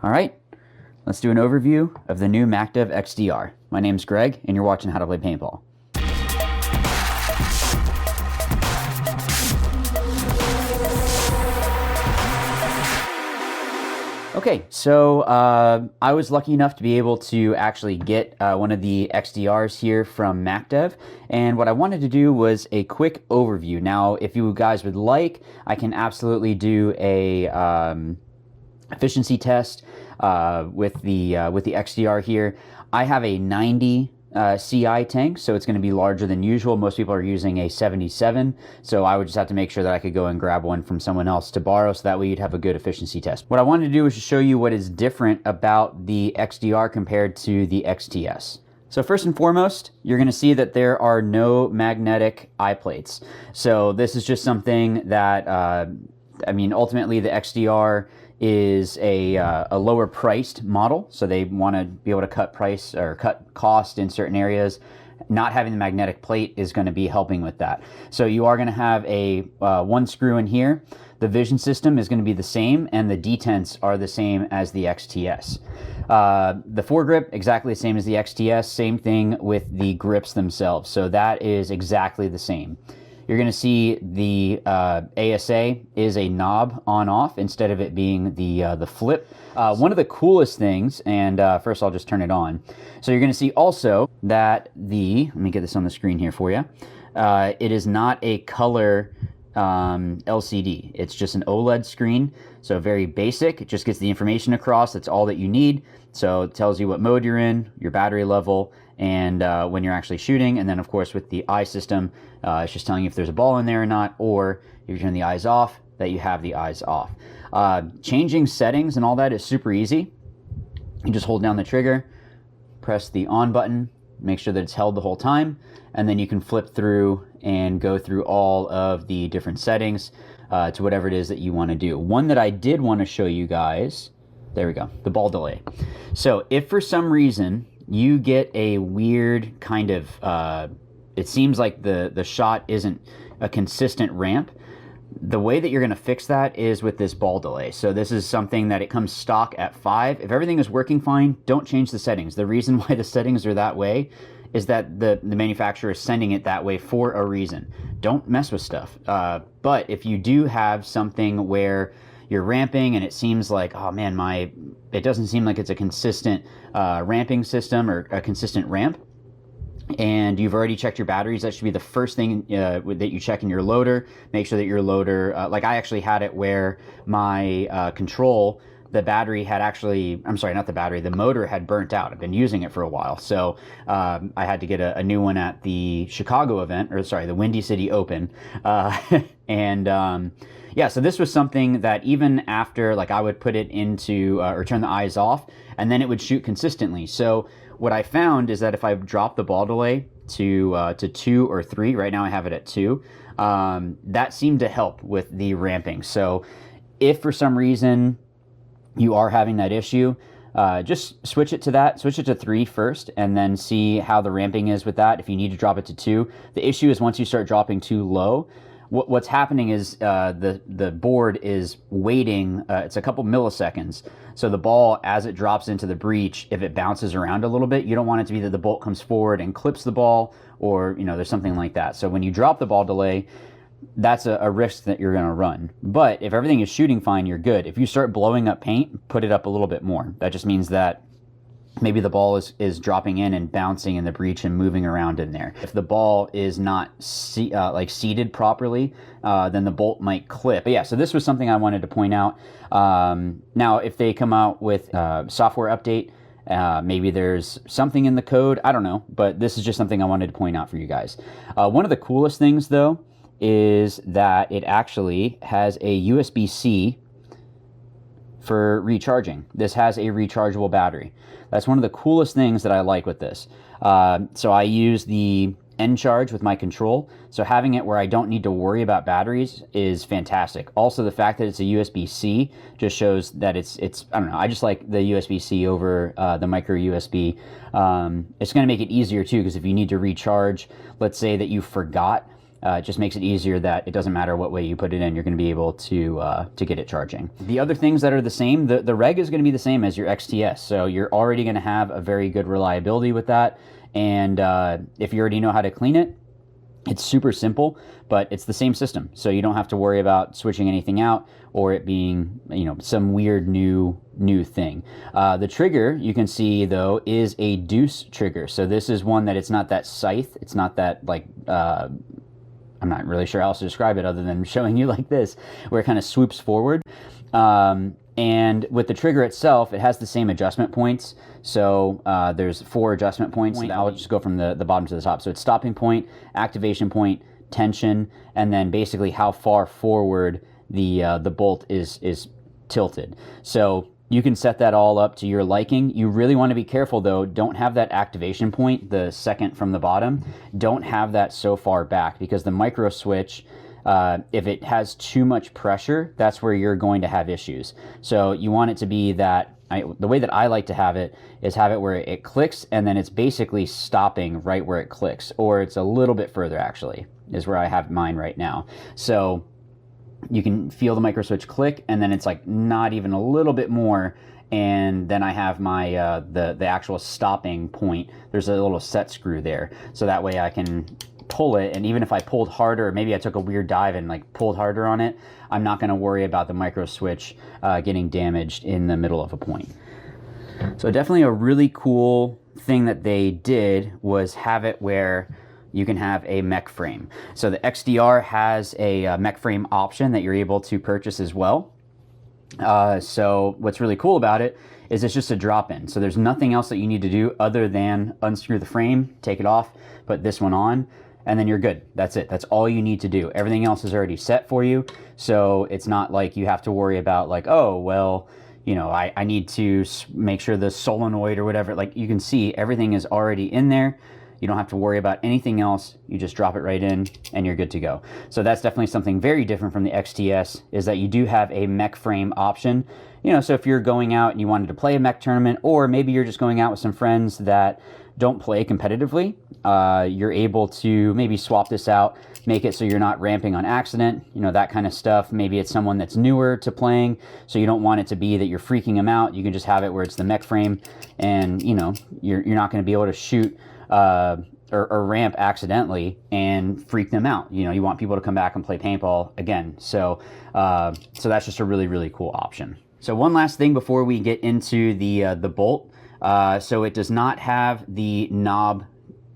All right, let's do an overview of the new Macdev XDR. My name's Greg, and you're watching How to Play Paintball. Okay, so I was lucky enough to be able to actually get one of the XDRs here from Macdev, and what I wanted to do was a quick overview. Now, if you guys would like, I can absolutely do a efficiency test with the XDR here. I have a 90 CI tank, so it's going to be larger than usual. Most people are using a 77, so I would just have to make sure that I could go and grab one from someone else to borrow, so that way you'd have a good efficiency test. What I wanted to do was to show you what is different about the XDR compared to the XTS. So first and foremost, you're going to see that there are no magnetic eye plates. So this is just something that, I mean, ultimately the XDR is a lower priced model, so they want to be able to cut price or cut cost in certain areas. Not having the magnetic plate is going to be helping with that. So you are going to have a one screw in here. The vision system is going to be the same, and the detents are the same as the XTS. The foregrip, exactly the same as the XTS. Same thing with the grips themselves. So that is exactly the same. You're going to see the ASA is a knob on-off instead of it being the flip. One of the coolest things, and first I'll just turn it on. So you're going to see also that let me get this on the screen here for you. It is not a color LCD. It's just an OLED screen, so very basic. It just gets the information across. That's all that you need. So it tells you what mode you're in, your battery level, and when you're actually shooting. And then of course with the eye system, it's just telling you if there's a ball in there or not, or if you turn the eyes off, that you have the eyes off. Changing settings and all that is super easy. You just hold down the trigger, press the on button, make sure that it's held the whole time, and then you can flip through and go through all of the different settings to whatever it is that you want to do. One that I did want to show you guys, there we go, the ball delay. So if for some reason you get a weird kind of, it seems like the shot isn't a consistent ramp, the way that you're going to fix that is with this ball delay. So this is something that it comes stock at 5. If everything is working fine, don't change the settings. The reason why the settings are that way is that the manufacturer is sending it that way for a reason. Don't mess with stuff. But if you do have something where you're ramping and it seems like, oh man, it doesn't seem like it's a consistent ramping system or a consistent ramp, and you've already checked your batteries, that should be the first thing that you check in your loader. Make sure that your loader, like I actually had it where my control, the battery had actually, I'm sorry, not the battery, the motor had burnt out. I've been using it for a while. So I had to get a new one at the Chicago event, or sorry, the Windy City Open. Yeah, so this was something that even after, like I would put it into, or turn the eyes off, and then it would shoot consistently. So what I found is that if I drop the ball delay to 2 or 3, right now I have it at 2, that seemed to help with the ramping. So if for some reason you are having that issue, just switch it to that. Switch it to 3 first, and then see how the ramping is with that. If you need to drop it to 2, the issue is once you start dropping too low, what's happening is the board is waiting. It's a couple milliseconds. So the ball, as it drops into the breech, if it bounces around a little bit, you don't want it to be that the bolt comes forward and clips the ball, or there's something like that. So when you drop the ball delay, that's a risk that you're going to run. But if everything is shooting fine, you're good. If you start blowing up paint, put it up a little bit more. That just means that maybe the ball is dropping in and bouncing in the breech and moving around in there. If the ball is not seated properly, then the bolt might clip. But yeah, so this was something I wanted to point out. Now, if they come out with software update, maybe there's something in the code, I don't know, but this is just something I wanted to point out for you guys. One of the coolest things though is that it actually has a USB-C for recharging. This has a rechargeable battery. That's one of the coolest things that I like with this. So I use the N charge with my control. So having it where I don't need to worry about batteries is fantastic. Also, the fact that it's a USB-C just shows that it's I don't know, I just like the USB-C over the micro USB. It's going to make it easier too, because if you need to recharge, let's say that you forgot It just makes it easier that it doesn't matter what way you put it in, you're going to be able to get it charging. The other things that are the same, the reg is going to be the same as your XTS, so you're already going to have a very good reliability with that. And if you already know how to clean it, it's super simple, but it's the same system, so you don't have to worry about switching anything out or it being, you know, some weird new thing. The trigger, you can see though, is a deuce trigger. So this is one that it's not that scythe, it's not that like I'm not really sure how else to describe it other than showing you like this, where it kind of swoops forward. And with the trigger itself, it has the same adjustment points. So there's 4 adjustment points. I'll just go from the bottom to the top. So it's stopping point, activation point, tension, and then basically how far forward the bolt is tilted. So you can set that all up to your liking. You really want to be careful though. Don't have that activation point, the second from the bottom, don't have that so far back, because the micro switch, if it has too much pressure, that's where you're going to have issues. So you want it to be that, the way that I like to have it is have it where it clicks and then it's basically stopping right where it clicks, or it's a little bit further actually, is where I have mine right now. So you can feel the micro switch click and then it's like not even a little bit more, and then I have my the actual stopping point. There's a little set screw there, so that way I can pull it, and even if I pulled harder, or maybe I took a weird dive and like pulled harder on it, I'm not going to worry about the micro switch getting damaged in the middle of a point. So definitely a really cool thing that they did was have it where you can have a mech frame. So the XDR has a mech frame option that you're able to purchase as well. So what's really cool about it is it's just a drop-in. So there's nothing else that you need to do other than unscrew the frame, take it off, put this one on, and then you're good. That's it. That's all you need to do. Everything else is already set for you. So it's not like you have to worry about like, oh, well, you know, I need to make sure the solenoid or whatever, like you can see everything is already in there. You don't have to worry about anything else. You just drop it right in and you're good to go. So that's definitely something very different from the XTS, is that you do have a mech frame option. You know, so if you're going out and you wanted to play a mech tournament, or maybe you're just going out with some friends that don't play competitively, you're able to maybe swap this out, make it so you're not ramping on accident, you know, that kind of stuff. Maybe it's someone that's newer to playing, so you don't want it to be that you're freaking them out. You can just have it where it's the mech frame, and you know, you're not going to be able to shoot or ramp accidentally and freak them out. You know, you want people to come back and play paintball again. So so that's just a really, really cool option. So one last thing before we get into the bolt. So it does not have the knob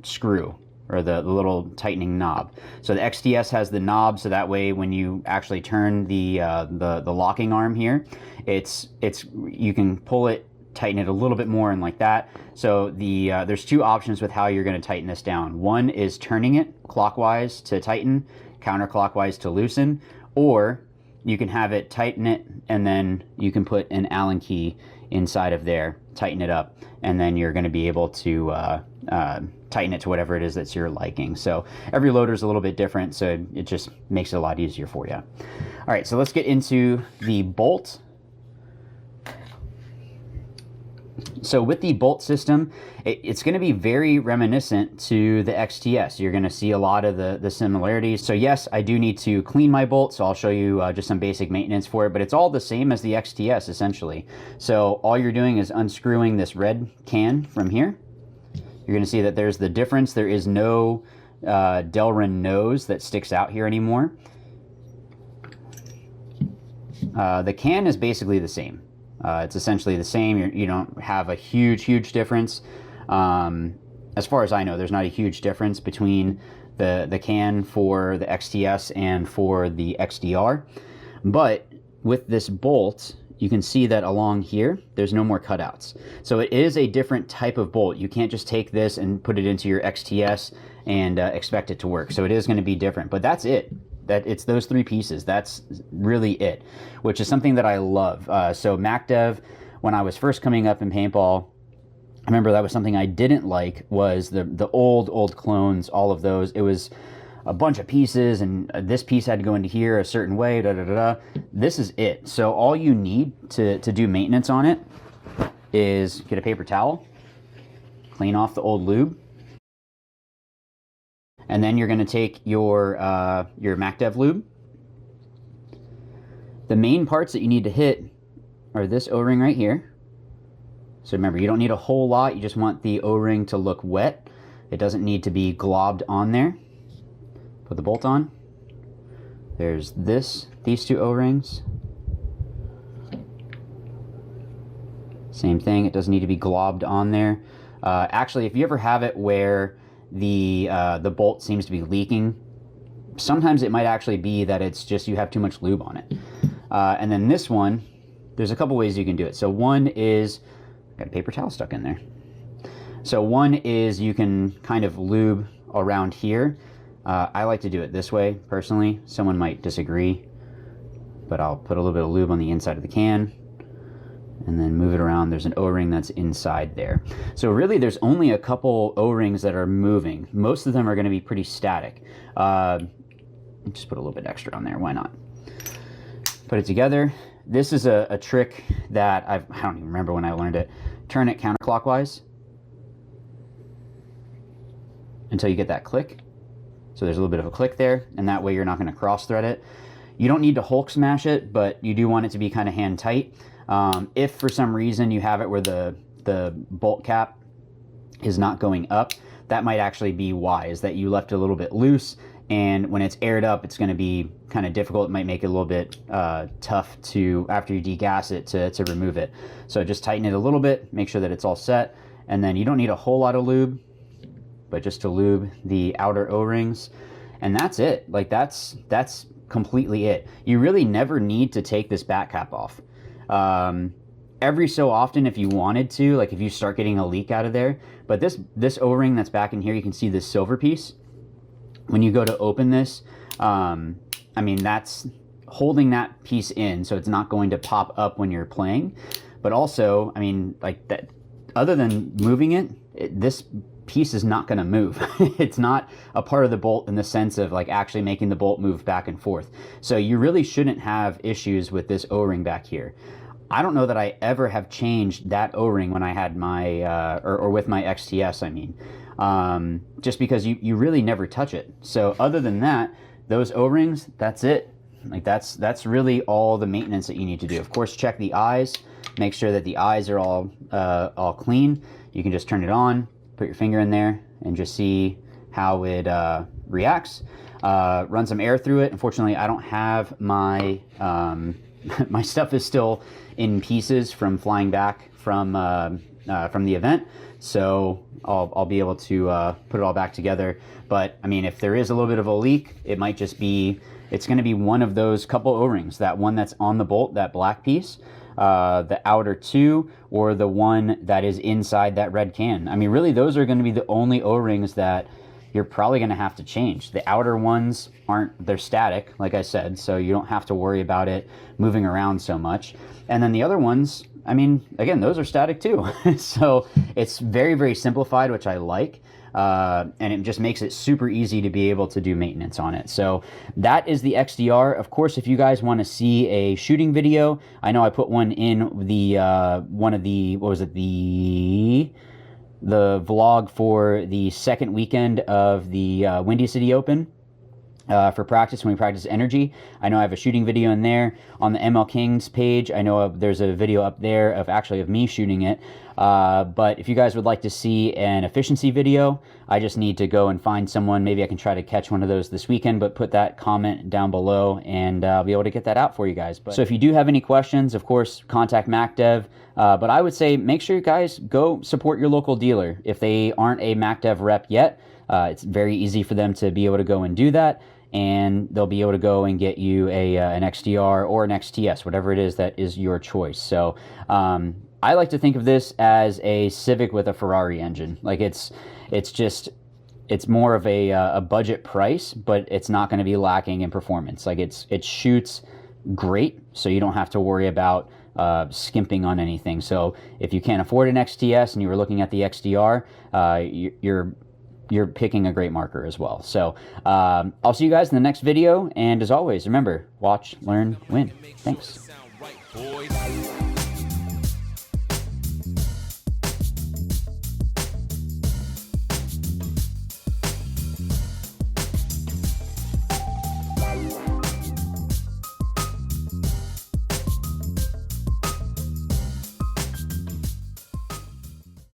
screw, or the little tightening knob. So the XTS has the knob, so that way when you actually turn the locking arm here, it's you can pull it, tighten it a little bit more, and like that. So there's 2 options with how you're going to tighten this down. One is turning it clockwise to tighten, counterclockwise to loosen, or you can have it tighten it and then you can put an Allen key inside of there, tighten it up, and then you're going to be able to tighten it to whatever it is that's your liking. So every loader is a little bit different, so it just makes it a lot easier for you. All right, so let's get into the bolt. So with the bolt system, it's going to be very reminiscent to the XTS. You're going to see a lot of the similarities. So yes, I do need to clean my bolt, so I'll show you just some basic maintenance for it, but it's all the same as the XTS essentially. So all you're doing is unscrewing this red can from here. You're going to see that there's the difference. There is no Delrin nose that sticks out here anymore. The can is basically the same. It's essentially the same. You don't have a huge difference. As far as I know, there's not a huge difference between the can for the XTS and for the XDR. But with this bolt, you can see that along here, there's no more cutouts. So it is a different type of bolt. You can't just take this and put it into your XTS and expect it to work. So it is going to be different, but that's it. It's those 3 pieces. That's really it, which is something that I love. So Macdev, when I was first coming up in paintball, I remember that was something I didn't like, was the old clones, all of those. It was a bunch of pieces, and this piece had to go into here a certain way, This is it. So all you need to do maintenance on it is get a paper towel, clean off the old lube, And then you're going to take your Macdev lube. The main parts that you need to hit are this O-ring right here. So remember, you don't need a whole lot. You just want the O-ring to look wet. It doesn't need to be globbed on there. Put the bolt on. There's these two O-rings. Same thing, it doesn't need to be globbed on there. Actually, if you ever have it where the bolt seems to be leaking, sometimes it might actually be that it's just you have too much lube on it. And then this one, there's a couple ways you can do it. So one is, got a paper towel stuck in there. So one is you can kind of lube around here. I like to do it this way, personally. Someone might disagree, but I'll put a little bit of lube on the inside of the can and then move it around. There's an O-ring that's inside there. So really there's only a couple O-rings that are moving. Most of them are going to be pretty static. Just put a little bit extra on there, why not? Put it together. This is a trick that I don't even remember when I learned it. Turn it counterclockwise until you get that click. So there's a little bit of a click there, and that way you're not going to cross thread it. You don't need to Hulk smash it, but you do want it to be kind of hand tight. If for some reason you have it where the bolt cap is not going up, that might actually be why, is that you left it a little bit loose, and when it's aired up, it's going to be kind of difficult. It might make it a little bit tough to, after you degas it, to remove it. So just tighten it a little bit, make sure that it's all set, and then you don't need a whole lot of lube, but just to lube the outer O-rings, and that's it. Like that's completely it. You really never need to take this back cap off. Every so often, if you wanted to, like if you start getting a leak out of there, but this O-ring that's back in here, you can see this silver piece. When you go to open this, I mean, that's holding that piece in, so it's not going to pop up when you're playing. But also, I mean, like that, other than moving it, this piece is not going to move. It's not a part of the bolt in the sense of like actually making the bolt move back and forth. So you really shouldn't have issues with this O-ring back here. I don't know that I ever have changed that O-ring when I had my, or with my XTS, I mean, just because you really never touch it. So other than that, those O-rings, that's it. Like that's really all the maintenance that you need to do. Of course, check the eyes, make sure that the eyes are all clean. You can just turn it on, put your finger in there, and just see how it reacts. Run some air through it. Unfortunately, I don't have my my stuff is still in pieces from flying back from the event, so I'll be able to put it all back together. But I mean, if there is a little bit of a leak, it might just be, it's going to be one of those couple O-rings, that one that's on the bolt, that black piece, the outer two, or the one that is inside that red can. I mean, really, those are going to be the only O-rings that you're probably going to have to change. The outer ones they're static, like I said, so you don't have to worry about it moving around so much. And then the other ones, I mean, again, those are static too. So it's very, very simplified, which I like. And it just makes it super easy to be able to do maintenance on it. So that is the XDR. Of course, if you guys want to see a shooting video, I know I put one in the one of the, what was it, the vlog for the second weekend of the Windy City Open. For practice, when we practice energy. I know I have a shooting video in there. On the ML Kings page, I know there's a video up there of me shooting it. But if you guys would like to see an efficiency video, I just need to go and find someone. Maybe I can try to catch one of those this weekend, but put that comment down below and I'll be able to get that out for you guys. So if you do have any questions, of course, contact Macdev. But I would say make sure you guys go support your local dealer. If they aren't a Macdev rep yet, it's very easy for them to be able to go and do that. And they'll be able to go and get you an XDR or an XTS, whatever it is that is your choice. So I like to think of this as a Civic with a Ferrari engine. Like it's more of a budget price, but it's not going to be lacking in performance. Like it shoots great, so you don't have to worry about skimping on anything. So if you can't afford an XTS and you were looking at the XDR, you're picking a great marker as well. So I'll see you guys in the next video, and as always, remember, watch, learn, win. Thanks.